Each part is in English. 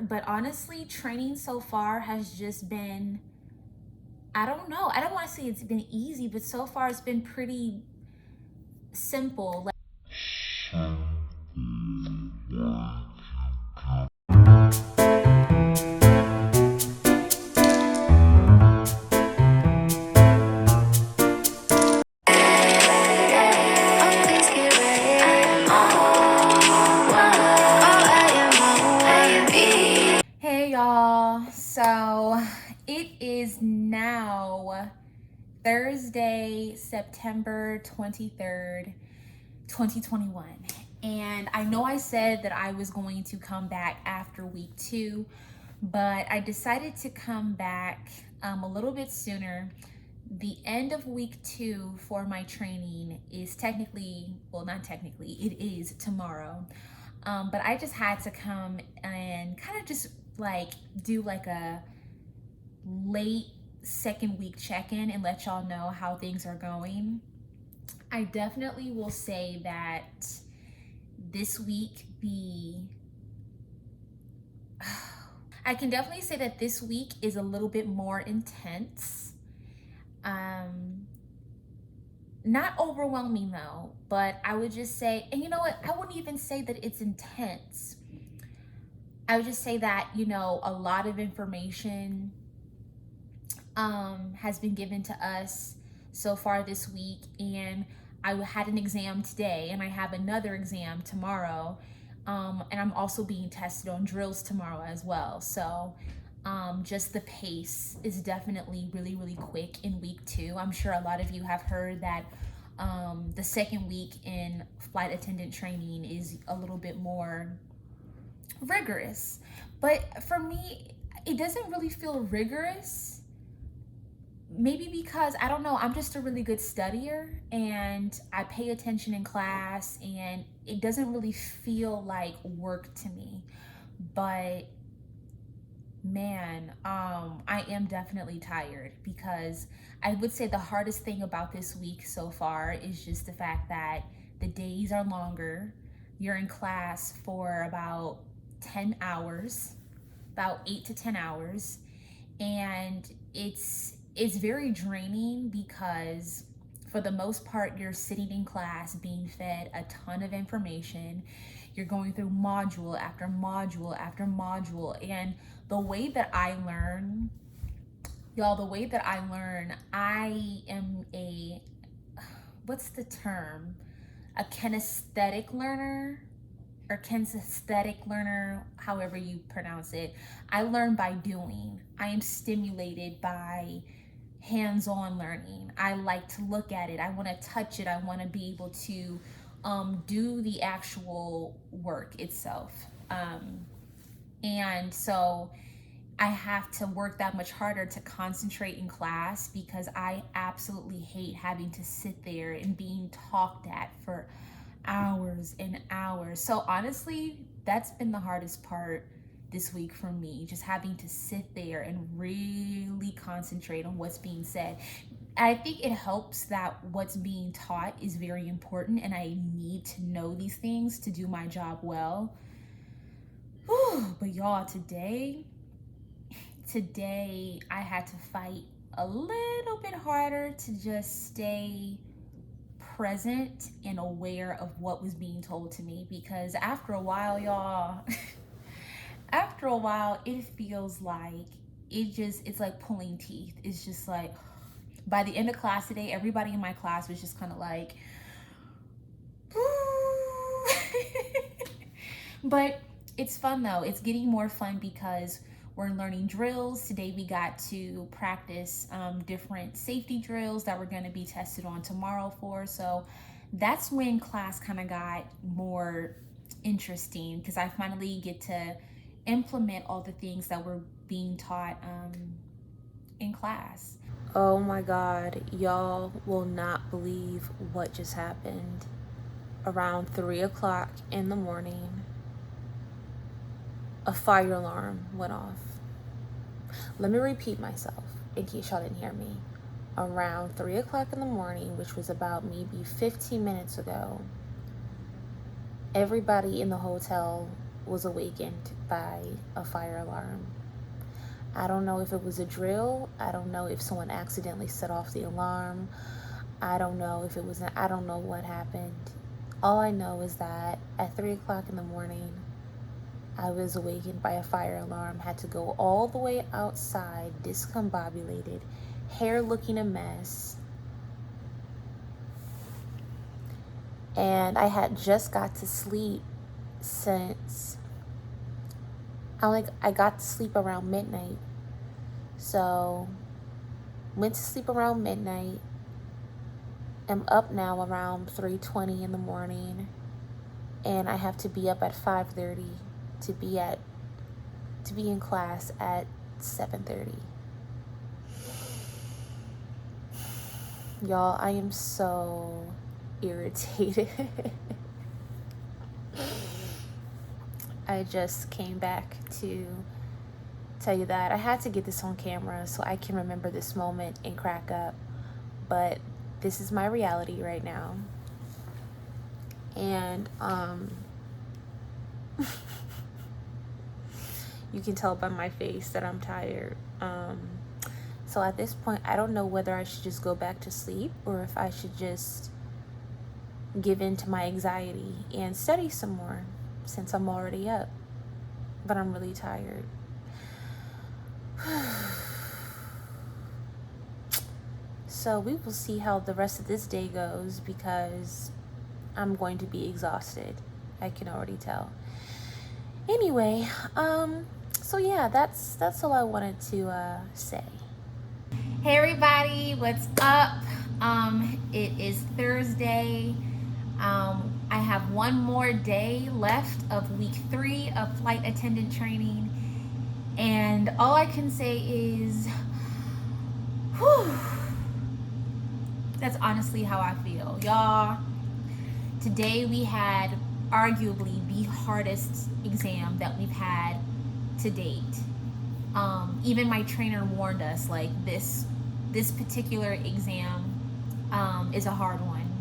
But honestly, training so far has just been, I don't know. I don't want to say it's been easy, but so far it's been pretty simple. Hey y'all, so it is now Thursday, September 23rd, 2021. And I know I said that I was going to come back after week 2, but I decided to come back a little bit sooner. The end of week 2 for my training is technically, well, not technically, it is tomorrow. But I just had to come and kind of just like do like a late second week check-in and let y'all know how things are going. I definitely will say that this week I can definitely say that this week is a little bit more intense. Not overwhelming though, but I would just say, and you know what, I wouldn't even say that it's intense. I would just say that, a lot of information has been given to us so far this week, and I had an exam today and I have another exam tomorrow, and I'm also being tested on drills tomorrow as well. So just the pace is definitely really, really quick in week 2. I'm sure a lot of you have heard that the second week in flight attendant training is a little bit more rigorous. But for me, it doesn't really feel rigorous. Maybe because, I don't know, I'm just a really good studier and I pay attention in class, and it doesn't really feel like work to me. But man, I am definitely tired, because I would say the hardest thing about this week so far is just the fact that the days are longer. You're in class for about 10 hours, about 8 to 10 hours, and it's very draining, because for the most part you're sitting in class being fed a ton of information. You're going through module after module after module, and the way that I learn, y'all, I am a, what's the term? A kinesthetic learner, or kinesthetic learner, however you pronounce it. I learn by doing. I am stimulated by hands-on learning. I like to look at it. I want to touch it. I want to be able to do the actual work itself. And so I have to work that much harder to concentrate in class, because I absolutely hate having to sit there and being talked at for hours and hours. So honestly, that's been the hardest part this week for me, just having to sit there and really concentrate on what's being said. I think it helps that what's being taught is very important, and I need to know these things to do my job well. Whew, but y'all, today I had to fight a little bit harder to just stay present and aware of what was being told to me, because after a while, y'all, after a while, it feels like it's like pulling teeth. It's just like, by the end of class today, everybody in my class was just kind of like, but it's fun though. It's getting more fun because we're learning drills. Today we got to practice different safety drills that we're going to be tested on tomorrow for. So that's when class kind of got more interesting, because I finally get to implement all the things that were being taught in class. Oh my God, y'all will not believe what just happened. Around 3 o'clock in the morning, a fire alarm went off. Let me repeat myself in case y'all didn't hear me. Around 3 o'clock in the morning, which was about maybe 15 minutes ago, everybody in the hotel was awakened by a fire alarm. I don't know if it was a drill. I don't know if someone accidentally set off the alarm. I don't know if it was, I don't know what happened. All I know is that at 3 o'clock in the morning, I was awakened by a fire alarm, had to go all the way outside, discombobulated, hair looking a mess. And I had just got to sleep since I got to sleep around midnight. So went to sleep around midnight. I'm up now around 3:20 in the morning, and I have to be up at 5:30 to be in class at 7:30. Y'all, I am so irritated. I just came back to tell you that I had to get this on camera so I can remember this moment and crack up. But this is my reality right now. And you can tell by my face that I'm tired. So at this point, I don't know whether I should just go back to sleep or if I should just give in to my anxiety and study some more since I'm already up. But I'm really tired. So we will see how the rest of this day goes because I'm going to be exhausted. I can already tell. Anyway, so yeah, that's all I wanted to say. Hey everybody, what's up? It is Thursday. I have one more day left of week 3 of flight attendant training, and all I can say is, whew, that's honestly how I feel. Y'all, today we had arguably the hardest exam that we've had to date. Even my trainer warned us, like, this particular exam is a hard one.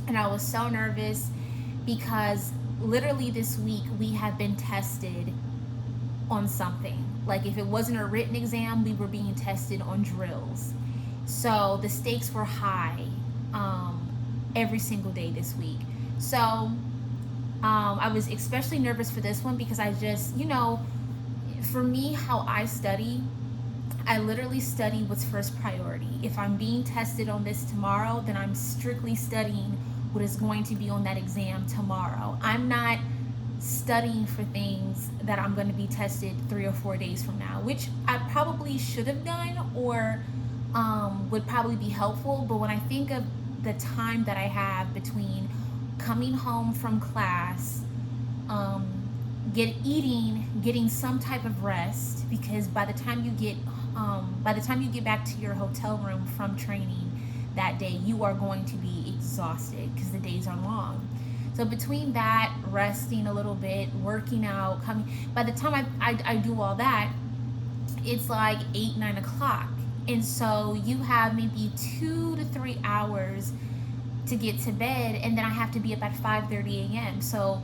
And I was so nervous because literally this week we have been tested on something. Like, if it wasn't a written exam, we were being tested on drills. So the stakes were high every single day this week. So I was especially nervous for this one because I just, for me, how I study, I literally study what's first priority. If I'm being tested on this tomorrow, then I'm strictly studying what is going to be on that exam tomorrow. I'm not studying for things that I'm going to be tested 3 or 4 days from now, which I probably should have done or would probably be helpful. But when I think of the time that I have between coming home from class, getting some type of rest, because by the time you get back to your hotel room from training that day, you are going to be exhausted because the days are long. So between that, resting a little bit, working out, by the time I do all that, it's like 8-9 o'clock. And so you have maybe 2 to 3 hours to get to bed, and then I have to be up at 5:30 a.m. So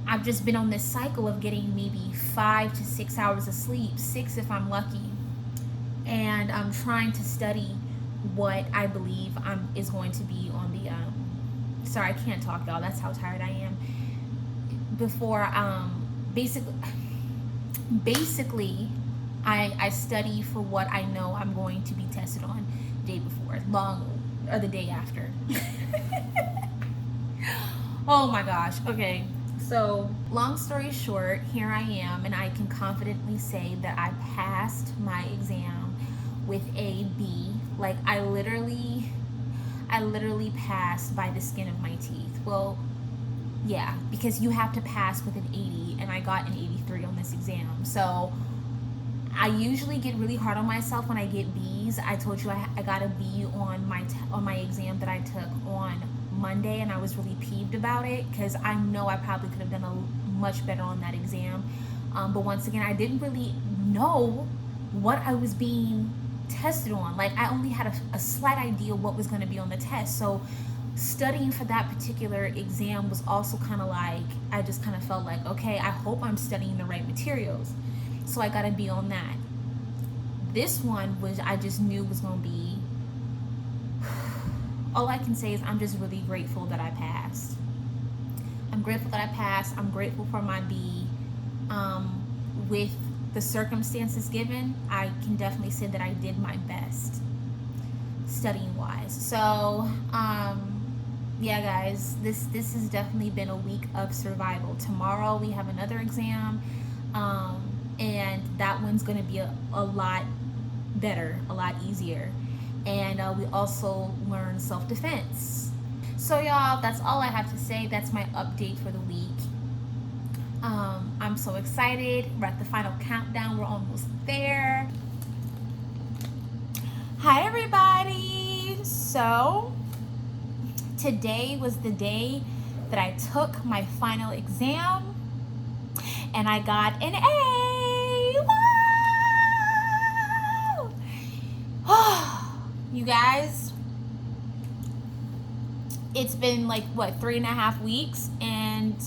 I've just been on this cycle of getting maybe 5 to 6 hours of sleep, 6 if I'm lucky. And I'm trying to study what I believe is going to be on the sorry, I can't talk, y'all, that's how tired I am. Before basically I study for what I know I'm going to be tested on the day before, or the day after. Oh my gosh. Okay, so long story short, here I am, and I can confidently say that I passed my exam with a B. Like, I literally passed by the skin of my teeth. Well, yeah, because you have to pass with an 80, and I got an 83 on this exam. So I usually get really hard on myself when I get B's. I told you I got a B on my exam that I took on Monday, and I was really peeved about it because I know I probably could have done much better on that exam. But once again, I didn't really know what I was being tested on. Like, I only had a slight idea what was going to be on the test. So studying for that particular exam was also kind of like, I just kind of felt like, okay, I hope I'm studying the right materials. So I got to be on that. This one was, I just knew was going to be, all I can say is I'm just really grateful that I passed. I'm grateful that I passed. I'm grateful for my B. With the circumstances given, I can definitely say that I did my best studying wise. So, yeah, guys, this has definitely been a week of survival. Tomorrow we have another exam, and that one's going to be a lot better, a lot easier. And we also learn self-defense. So y'all, that's all I have to say. That's my update for the week. I'm so excited. We're at the final countdown. We're almost there. Hi everybody. So today was the day that I took my final exam and I got an A. Wow! You guys, it's been like what, 3.5 weeks, and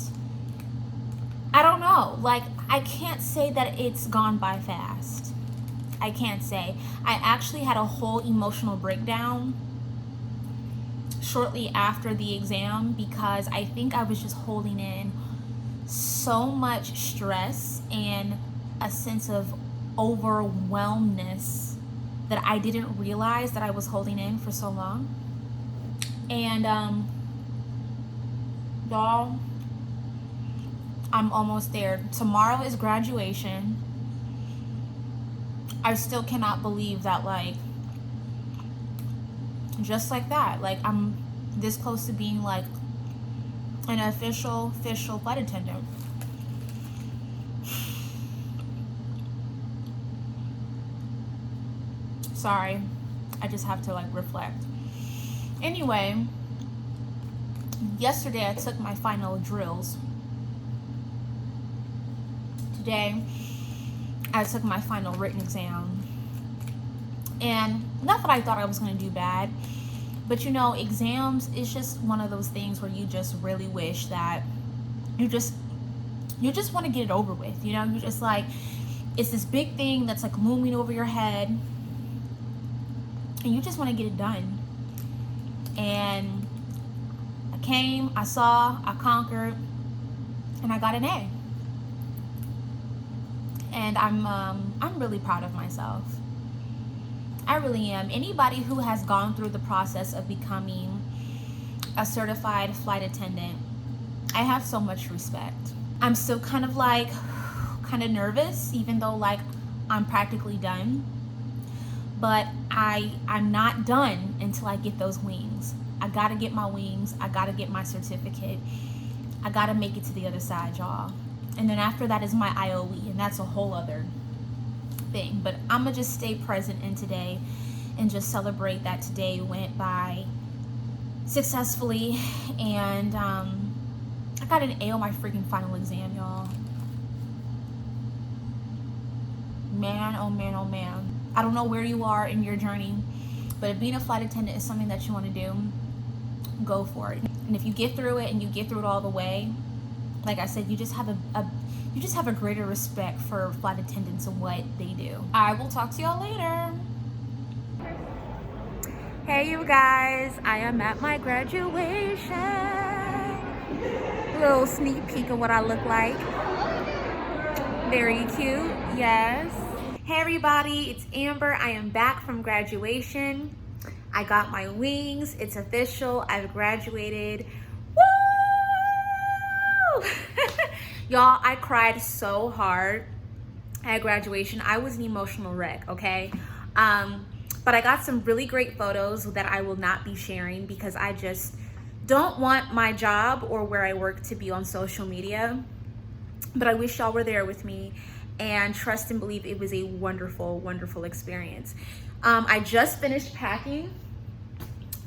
I don't know, like, I can't say that it's gone by fast. I can't say. I actually had a whole emotional breakdown shortly after the exam because I think I was just holding in so much stress and a sense of overwhelmness that I didn't realize that I was holding in for so long. And y'all, I'm almost there. Tomorrow is graduation. I still cannot believe that, like, just like that, like, I'm this close to being like an official flight attendant. Sorry, I just have to like reflect. Anyway, yesterday I took my final drills. Today I took my final written exam. And not that I thought I was going to do bad, but you know, exams is just one of those things where you just really wish that you just want to get it over with. You know, you just like, it's this big thing that's like looming over your head and you just want to get it done. And I came, I saw, I conquered, and I got an A. And I'm really proud of myself. I really am. Anybody who has gone through the process of becoming a certified flight attendant, I have so much respect. I'm still kind of nervous, even though like I'm practically done. But I'm not done until I get those wings. I gotta get my wings. I gotta get my certificate. I gotta make it to the other side, y'all. And then after that is my IOE, and that's a whole other thing. But I'm gonna just stay present in today and just celebrate that today went by successfully. And I got an A on my freaking final exam, y'all. Man, oh man, oh man. I don't know where you are in your journey, but if being a flight attendant is something that you want to do, go for it. And if you get through it and you get through it all the way, like I said, you just have a greater respect for flight attendants and what they do. I will talk to y'all later. Hey you guys, I am at my graduation. A little sneak peek of what I look like. Very cute, yes. Hey everybody, it's Amber. I am back from graduation. I got my wings, it's official, I've graduated. Woo! Y'all, I cried so hard at graduation. I was an emotional wreck, okay? But I got some really great photos that I will not be sharing because I just don't want my job or where I work to be on social media. But I wish y'all were there with me, and trust and believe it was a wonderful, wonderful experience. I just finished packing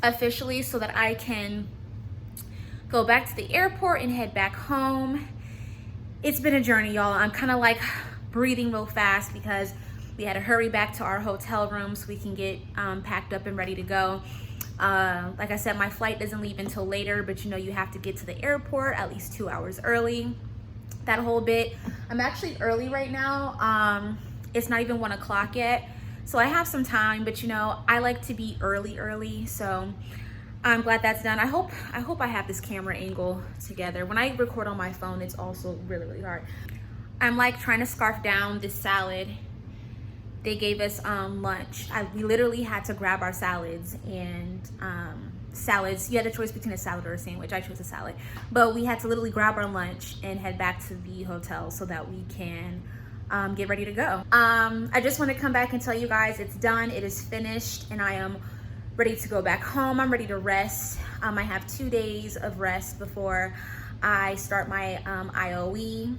officially so that I can go back to the airport and head back home. It's been a journey, y'all. I'm kind of like breathing real fast because we had to hurry back to our hotel room so we can get packed up and ready to go. Like I said, my flight doesn't leave until later, but you know, you have to get to the airport at least 2 hours early. That whole bit. I'm actually early right now. It's not even 1 o'clock yet, so I have some time, but you know, I like to be early, so I'm glad that's done. I hope I have this camera angle together. When I record on my phone, it's also really hard. I'm like trying to scarf down this salad. They gave us lunch. We literally had to grab our salads, and salads, you had a choice between a salad or a sandwich. I chose a salad, but we had to literally grab our lunch and head back to the hotel so that we can get ready to go. I just want to come back and tell you guys it's done, it is finished, and I am ready to go back home. I'm ready to rest. I have 2 days of rest before I start my IOE.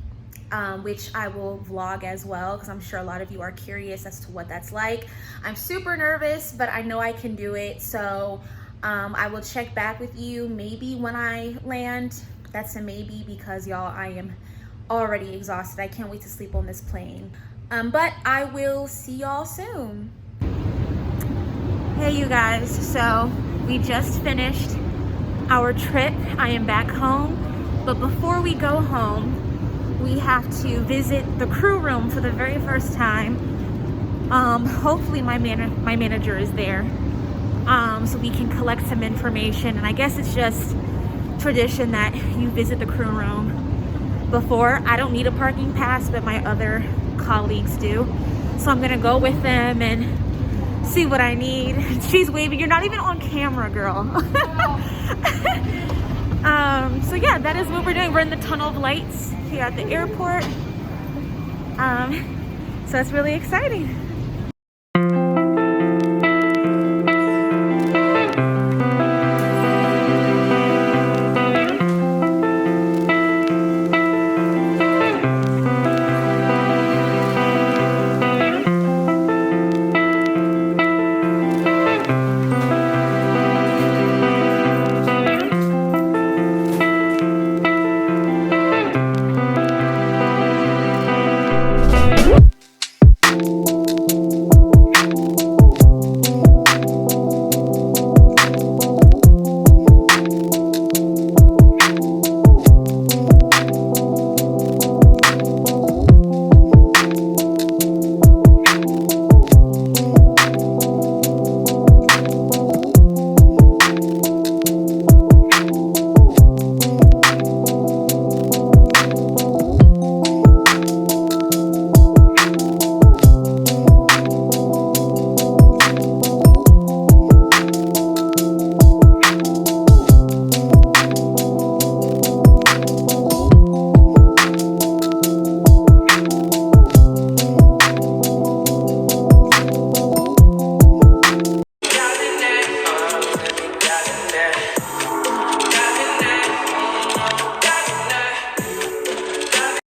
Which I will vlog as well, because I'm sure a lot of you are curious as to what that's like. I'm super nervous, but I know I can do it. So I will check back with you maybe when I land. That's a maybe, because y'all, I am already exhausted. I can't wait to sleep on this plane. But I will see y'all soon. Hey you guys, so we just finished our trip. I am back home, but before we go home, we have to visit the crew room for the very first time. Hopefully my manager is there, so we can collect some information. And I guess it's just tradition that you visit the crew room before. I don't need a parking pass, but my other colleagues do. So I'm gonna go with them and see what I need. She's waving. You're not even on camera, girl. So yeah, that is what we're doing. We're in the tunnel of lights here at the airport. So it's really exciting.